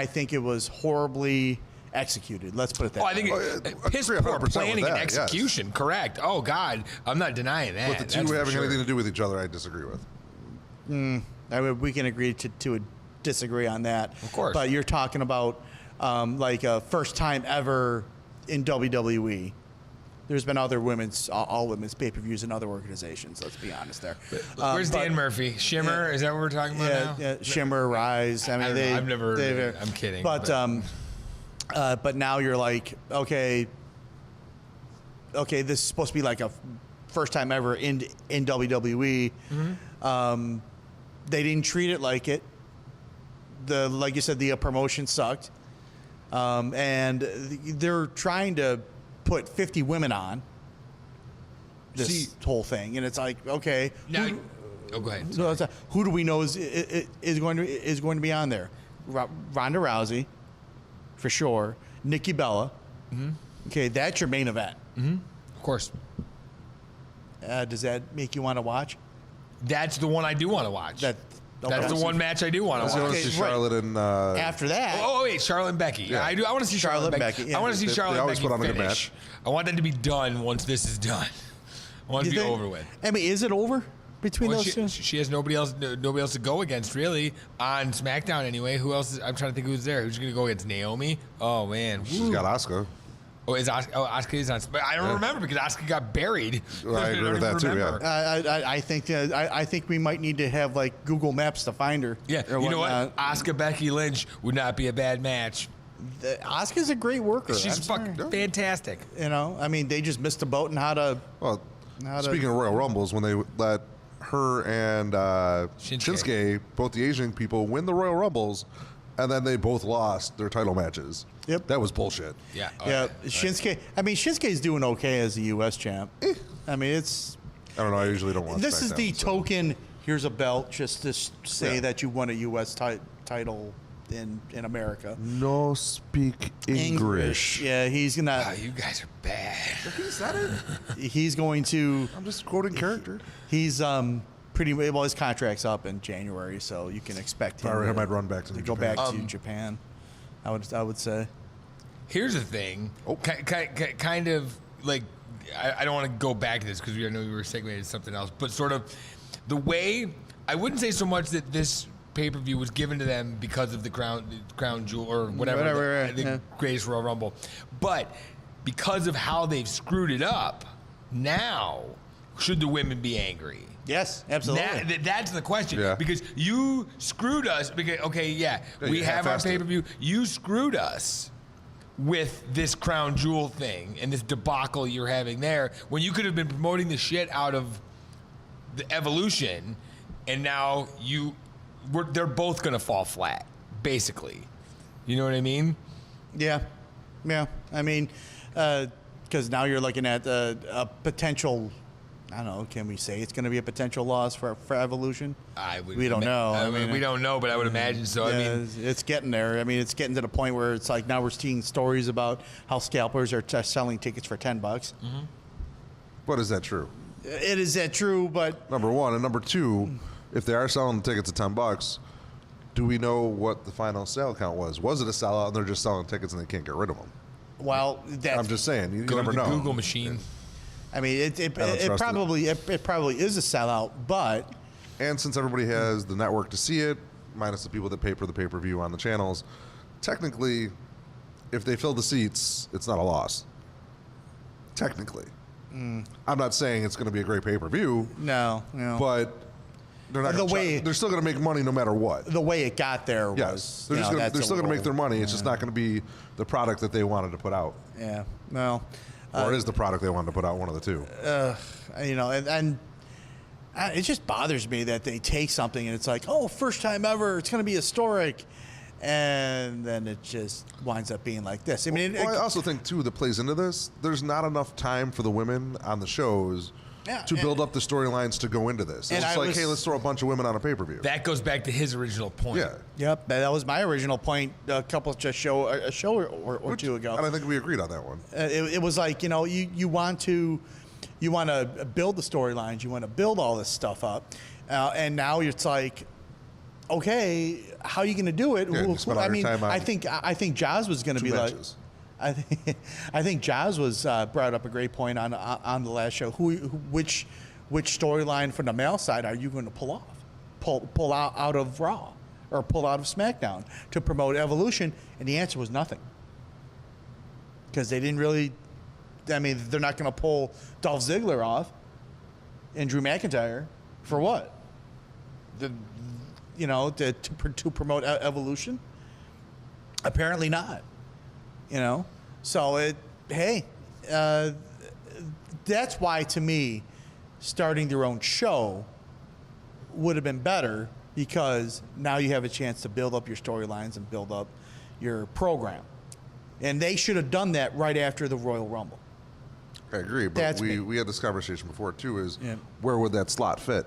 I think it was horribly executed. Let's put it that Oh, way. I think piss poor planning and execution. Yes. Correct. Oh God, I'm not denying that. But the two having anything to do with each other, I disagree with. I mean, we can agree to disagree on that. Of course. But you're talking about like a first time ever in WWE. There's been other all women's pay-per-views in other organizations. Let's be honest there. Where's Dan Murphy? Shimmer? Is that what we're talking about now? Yeah, Shimmer, Rise. I mean, I've never heard of it. I'm kidding. But now you're like, okay, this is supposed to be like a first time ever in WWE. Mm-hmm. They didn't treat it like it. Like you said, the promotion sucked. And they're trying to put 50 women on this whole thing, and it's like, okay, now, go ahead. So who do we know is going to be on there? Ronda Rousey, for sure. Nikki Bella. Mm-hmm. Okay, that's your main event. Mm-hmm. Of course. Does that make you want to watch? That's the one I do want to watch. That's the one match I do want to watch. Okay, Charlotte and after that. Oh wait, Charlotte and Becky. Yeah. I want to see Charlotte and Becky. Yeah. I want to see Charlotte and Becky finish. A good match. I want that to be done once this is done. I want it to be over with. I mean, is it over between those two? She has nobody else to go against really on SmackDown anyway. Who else? I'm trying to think who's there. Who's going to go against Naomi? Oh man, she's got Asuka. Oh, Asuka is on. But I don't remember because Asuka got buried. Well, I agree with that too. Yeah. I think we might need to have like Google Maps to find her. Yeah. You know what? Asuka Becky Lynch would not be a bad match. Asuka's a great worker. She's fucking fantastic. You know, I mean, they just missed the boat in how to. Well, speaking of Royal Rumbles, when they let her and Shinsuke, both the Asian people, win the Royal Rumbles. And then they both lost their title matches. Yep. That was bullshit. Yeah. Yeah. Shinsuke. I mean, Shinsuke's doing okay as a U.S. champ. I mean, it's. I don't know. I usually don't watch. This is the token. Here's a belt just to say that you won a U.S. title in America. No speak English. Yeah, he's gonna. Wow, you guys are bad. He said it. He's going to. I'm just quoting character. He's pretty well. His contract's up in January, so you can expect him. I might run back to go back to Japan. I would say. Here's the thing. Oh. Kind of like I don't want to go back to this because I know we were segmented to something else, but sort of the way I wouldn't say so much that this pay-per-view was given to them because of the crown jewel or whatever the greatest Royal Rumble, but because of how they've screwed it up. Now, should the women be angry? Yes, absolutely. That's the question. Yeah. Because you screwed us. Because we have our pay-per-view. You screwed us with this crown jewel thing and this debacle you're having there when you could have been promoting the shit out of the Evolution, and now they're both going to fall flat, basically. You know what I mean? Yeah. I mean, because now you're looking at a potential. I don't know. Can we say it's going to be a potential loss for Evolution? We don't know. I mean, we don't know, but I would imagine so. Yeah, I mean, it's getting there. I mean, it's getting to the point where it's like now we're seeing stories about how scalpers are selling tickets for $10. Mm-hmm. But is that true? It is that true, but number one and number two, if they are selling the tickets at $10, do we know what the final sale count was? Was it a sellout and they're just selling tickets and they can't get rid of them? Well, I'm just saying. You never know. Google machine. I mean, it probably is a sellout, but and since everybody has the network to see it, minus the people that pay for the pay-per-view on the channels, technically, if they fill the seats, it's not a loss. Technically, I'm not saying it's going to be a great pay-per-view. No, but they're not. They're still going to make money no matter what. The way it got there was, they're still going to make their money. It's just not going to be the product that they wanted to put out. Yeah, well. Or is the product they wanted to put out, one of the two? You know, and it just bothers me that they take something and it's like, oh, first time ever, it's going to be historic. And then it just winds up being like this. I mean, I also think, too, that plays into this. There's not enough time for the women on the shows to build up the storylines to go into this. It's like, hey, let's throw a bunch of women on a pay-per-view. That goes back to his original point. Yeah. Yep. That was my original point a show or two ago. And I think we agreed on that one. It was like, you know, you want to build the storylines. You want to build all this stuff up. And now it's like, okay, how are you going to do it? Yeah, you spend all I your mean, time on I think Jazz was going to two be matches. like, I think Jazz was brought up a great point on the last show. Which storyline from the male side are you going to pull off? Pull out of Raw or pull out of SmackDown to promote Evolution? And the answer was nothing. Because they didn't really, I mean, they're not going to pull Dolph Ziggler off and Drew McIntyre for what? To promote Evolution? Apparently not. So that's why to me, starting their own show would have been better, because now you have a chance to build up your storylines and build up your program. And they should have done that right after the Royal Rumble. I agree, but That's me. we had this conversation before too. Is Yeah. where would that slot fit?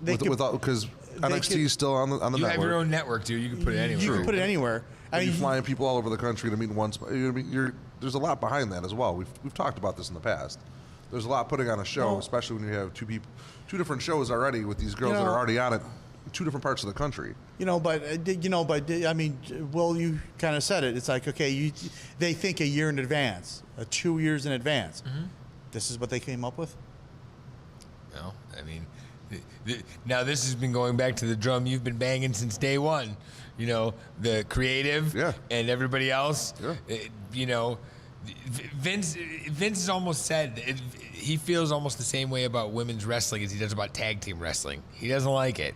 Because NXT could- is still on the You have network. your own network, dude. You can put it anywhere. You can put it anywhere. I You're mean, flying people all over the country to meet in one spot. There's a lot behind that as well. We've talked about this in the past. There's a lot putting on a show, Well- especially when you have two different shows already with these girls that are already on it, two different parts of the country. I mean, well, you kind of said it. It's like, okay, they think a year in advance, 2 years in advance. Mm-hmm. This is what they came up with. No, I mean, now this has been going back to the drum you've been banging since day one. The creative Yeah. and everybody else. Yeah. Vince has almost said he feels almost the same way about women's wrestling as he does about tag team wrestling. He doesn't like it.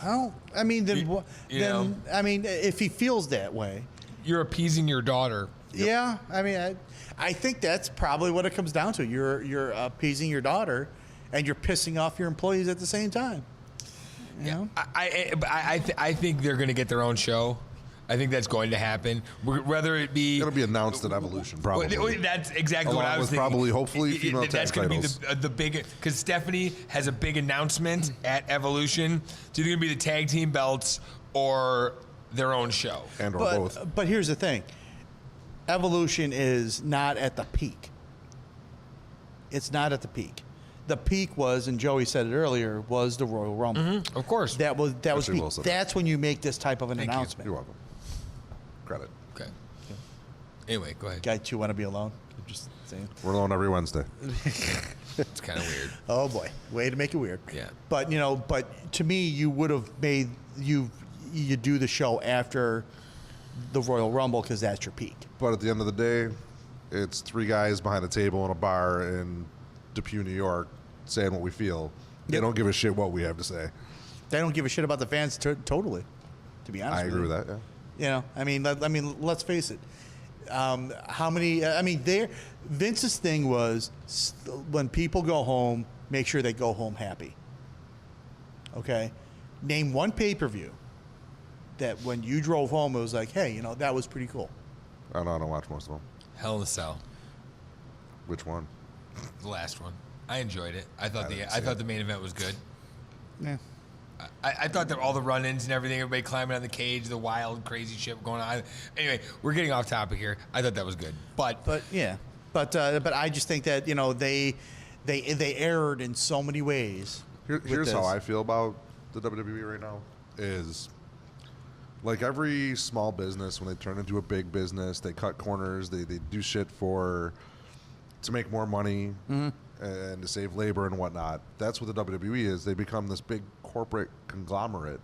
I mean, then, You I mean, if he feels that way, You're appeasing your daughter. yeah. I mean, I think that's probably what it comes down to. You're appeasing your daughter, and you're pissing off your employees at the same time. You know? I think they're going to get their own show. I think that's going to happen. Whether it be It'll be announced at Evolution, probably. Well, that's exactly what Along I was with thinking. probably, hopefully, female That's tag going to be titles. the big, because Stephanie has a big announcement at Evolution. It's either going to be the tag team belts or their own show. and or But both. but here's the thing. Evolution is not at the peak. It's not at the peak. The peak was, and Joey said it earlier, was the Royal Rumble. Of course. That was Actually, peak. well said. That's when you make this type of an Thank you. announcement. You're welcome. Credit. Okay. Anyway, go ahead. Guy, two want to be alone. I'm just saying. We're alone every Wednesday. It's kind of weird. Oh boy, way to make it weird. Yeah. But but to me, you would have made you do the show after the Royal Rumble, because that's your peak. But at the end of the day, it's three guys behind a table in a bar in Depew, New York, saying what we feel. They Yep. don't give a shit what we have to say. They don't give a shit about the fans totally. To be honest, I agree with that. Yeah. Let's face it. How many? Vince's thing was when people go home, make sure they go home happy. Okay, name one pay-per-view that when you drove home, it was like, hey, that was pretty cool. I don't watch most of them. Hell in a Cell, Which one? the last one. I enjoyed it. I thought didn't I see thought it. the main event was good. Yeah. I thought that all the run-ins and everything, everybody climbing on the cage, the wild, crazy shit going on. Anyway, we're getting off topic here. I thought that was good, but But I just think that they erred in so many ways. with Here's how this. I feel about the WWE right now is like every small business, when they turn into a big business, they cut corners, they do shit to make more money and to save labor and whatnot. That's what the WWE is. They become this big corporate conglomerate,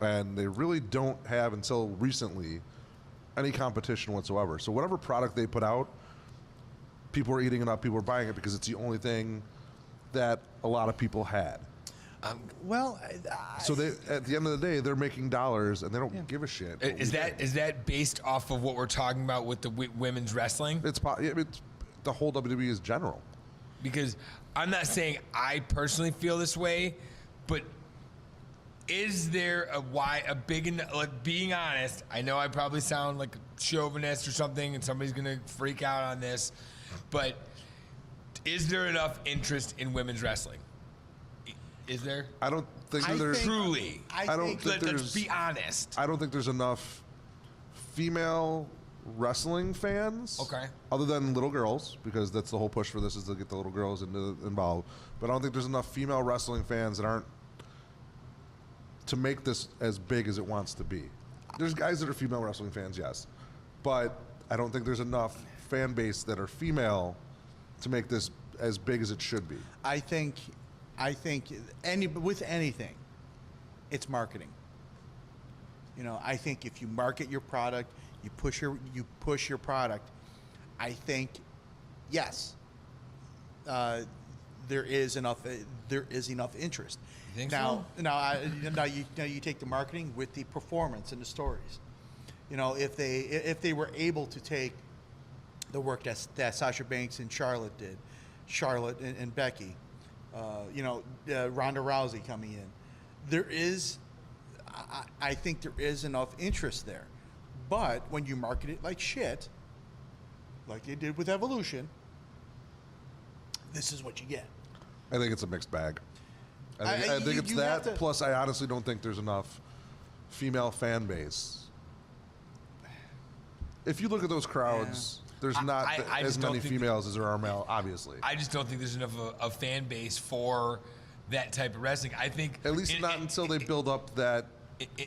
and they really don't have, until recently, any competition whatsoever. So whatever product they put out, people are eating it up, people are buying it because it's the only thing that a lot of people had. Well, So they, at the end of the day, they're making dollars and they don't give a shit. is that based off of what we're talking about with the women's wrestling? It's the whole WWE is general. Because I'm not saying I personally feel this way, but is there being honest, I know I probably sound like a chauvinist or something and somebody's going to freak out on this, but is there enough interest in women's wrestling? Is there? I don't think I there's think- Truly. I I don't think think Let's there's be honest. I don't think there's enough female wrestling fans. Okay. Other than little girls, because that's the whole push for this, is to get the little girls involved. But I don't think there's enough female wrestling fans that aren't to make this as big as it wants to be. There's guys that are female wrestling fans, yes, but I don't think there's enough fan base that are female to make this as big as it should be. I think with anything, it's marketing. You know, I think if you market your product, you push your product. I think, yes, there is enough interest. You think now, so? now you take the marketing with the performance and the stories. You know, if they were able to take the work that Sasha Banks and Charlotte did, Charlotte and Becky, Ronda Rousey coming in, I think there is enough interest there. But when you market it like shit, like they did with Evolution, this is what you get. I think it's a mixed bag. I think it's you that. have to- Plus, I honestly don't think there's enough female fan base. If you look at those crowds, there's not I as just don't many think females as there are male, obviously. I just don't think there's enough of a fan base for that type of wrestling. I think At least not until they build up that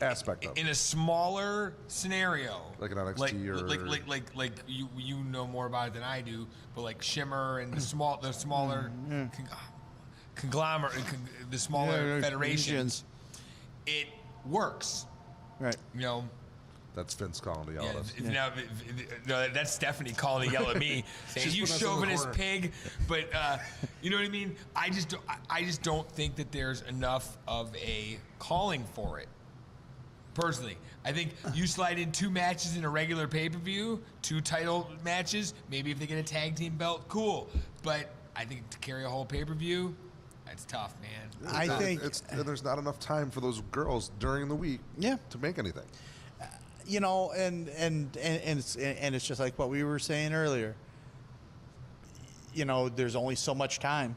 aspect of it. in a smaller scenario, Like an NXT or- like you know more about it than I do, but like Shimmer and the smaller conglomerate, the smaller federations, it works. Right. You know. That's Vince calling to yell Yeah, at us. no, that's Stephanie calling to yell at me, saying She's you putting us in the chauvinist corner." pig. But you know what I mean. I just don't think that there's enough of a calling for it. Personally, I think you slide in 2 matches in a regular pay-per-view, 2 title matches. Maybe if they get a tag team belt, cool. But I think to carry a whole pay-per-view, that's tough, man. I think there's not enough time for those girls during the week to make anything. you know, and it's just like what we were saying earlier. You know, there's only so much time,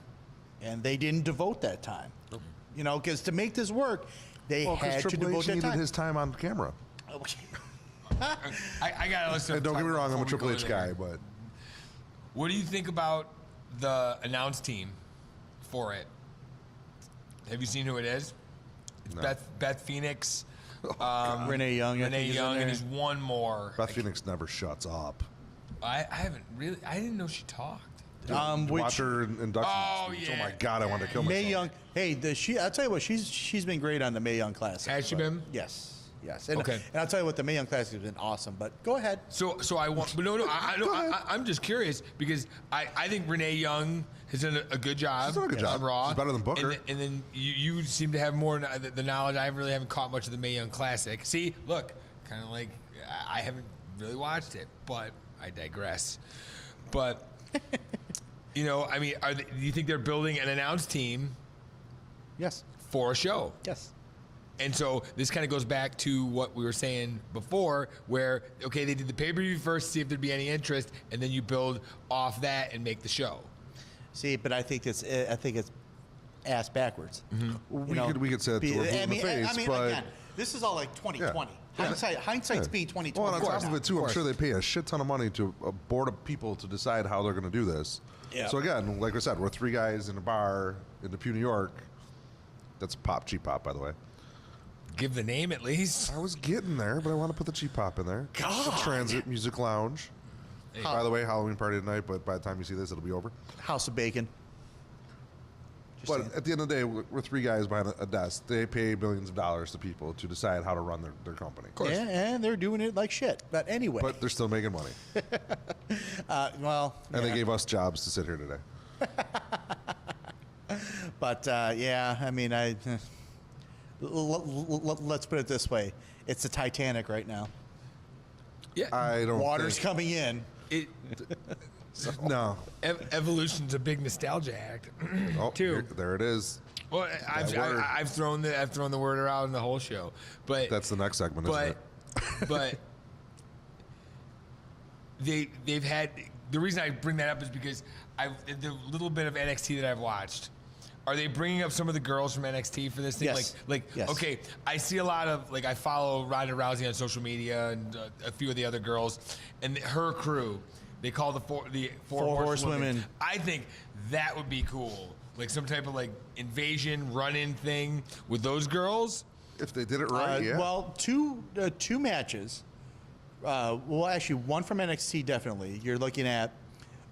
and they didn't devote that time. You know, because to make this work, they had to Triple devote H that needed time. his time on camera. I got to listen. And don't get me wrong, I'm a Before we Triple go H there. guy, but What do you think about the announce team for it? Have you seen who it is? It's No. Beth Phoenix, Renee Young. I Renee think, is in Young, and there. there's one more. Beth Phoenix never shuts up. I haven't really. I didn't know she talked. Watch her induction Oh, speech. yeah. Oh my God, I wanted to kill myself. Mae Young. Hey, I'll tell you what. She's been great on the Mae Young Classic. Has she but- been? Yes. And, Okay. and I'll tell you what, the Mae Young Classic has been awesome. But go ahead. So I want, but no, I'm just curious because I think Renee Young has done a good job. She's done a good job. on Raw. She's better than Booker. And then you seem to have more the knowledge. I really haven't caught much of the Mae Young Classic. See, look, kind of like I haven't really watched it, but I digress. But you know, I mean, do you think they're building an announce team Yes. for a show? Yes. And so this kind of goes back to what we were saying before, where, okay, they did the pay-per-view first, see if there'd be any interest, and then you build off that and make the show. See, but I think it's ass backwards. Mm-hmm. We could say that to her blue in the face, but again, this is all like 2020. Yeah. Hindsight's being 2020. well, and on top of it too, I'm course. sure they pay a shit ton of money to a board of people to decide how they're going to do this. Yeah. So again, like I said, we're 3 guys in a bar in Depew, New York. That's Cheap Pop, by the way. Give the name at least. I was getting there, but I want to put the Cheap Pop in there. God. The Transit Music Lounge. By the way, Halloween party tonight, but by the time you see this, it'll be over. House of Bacon. Just But saying. at the end of the day, we're 3 guys behind a desk. They pay billions of dollars to people to decide how to run their company. Yeah, and they're doing it like shit. But anyway. But they're still making money. well. And yeah. they gave us jobs to sit here today. But yeah, I mean, let's put it this way: it's the Titanic right now. Yeah. I don't Water's think, coming in. No. Evolution's a big nostalgia act. Oh, Too. there it is. Well, word. I've thrown the word around the whole show, but That's the next segment, isn't it? but they've had, the reason I bring that up is because the little bit of NXT that I've watched. Are they bringing up some of the girls from NXT for this thing? Yes. Yes. Okay, I see a lot of, I follow Ronda Rousey on social media and a few of the other girls, and her crew, they call the four horsewomen. I think that would be cool. Like some type of invasion run-in thing with those girls. If they did it right, yeah. Well, two matches. Well, actually, one from NXT definitely. You're looking at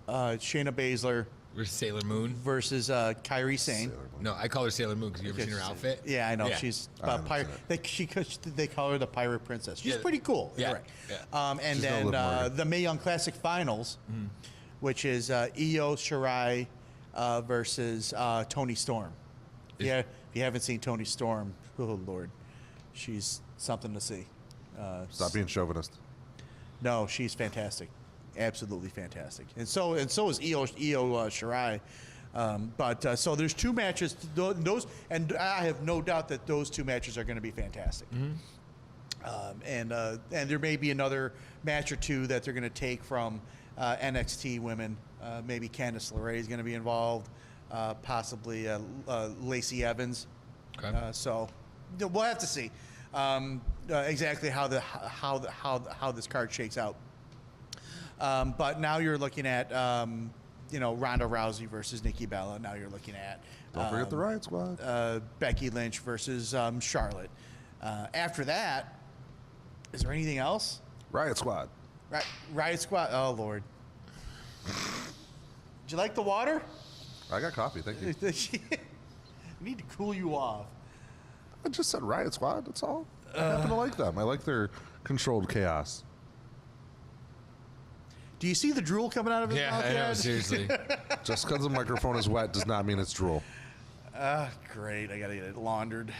Shayna Baszler Versus Sailor Moon. versus Kairi Sane. Sailor Moon. No, I call her Sailor Moon because you ever seen her outfit? Yeah, I know. Yeah. She's I haven't pirate. seen They call her the Pirate Princess. She's Yeah. pretty cool. Yeah. You're right. Yeah. And She's no then Liv Morgan. the Mae Young Classic Finals, which is Io Shirai versus Tony Storm. Yeah, if you haven't seen Tony Storm, oh Lord, she's something to see. Stop being chauvinist. No, she's fantastic, absolutely fantastic, and so is Io Shirai. But so there's two matches. Those, and I have no doubt that those two matches are going to be fantastic. And there may be another match or two that they're going to take from NXT women. Maybe Candice LeRae is going to be involved, possibly Lacey Evans. Okay. So we'll have to see exactly how this card shakes out. But now you're looking at Ronda Rousey versus Nikki Bella. Now you're looking at Don't forget the Riot Squad. Becky Lynch versus Charlotte. After that, is there anything else? Riot Squad. Riot Squad. Oh Lord. Did you like the water? I got coffee, thank you. We need to cool you off. I just said Riot Squad, that's all. I happen to like them. I like their controlled chaos. Do you see the drool coming out of his Yeah, mouth? I know, yet? seriously. Just because the microphone is wet does not mean it's drool. Great. I got to get it laundered.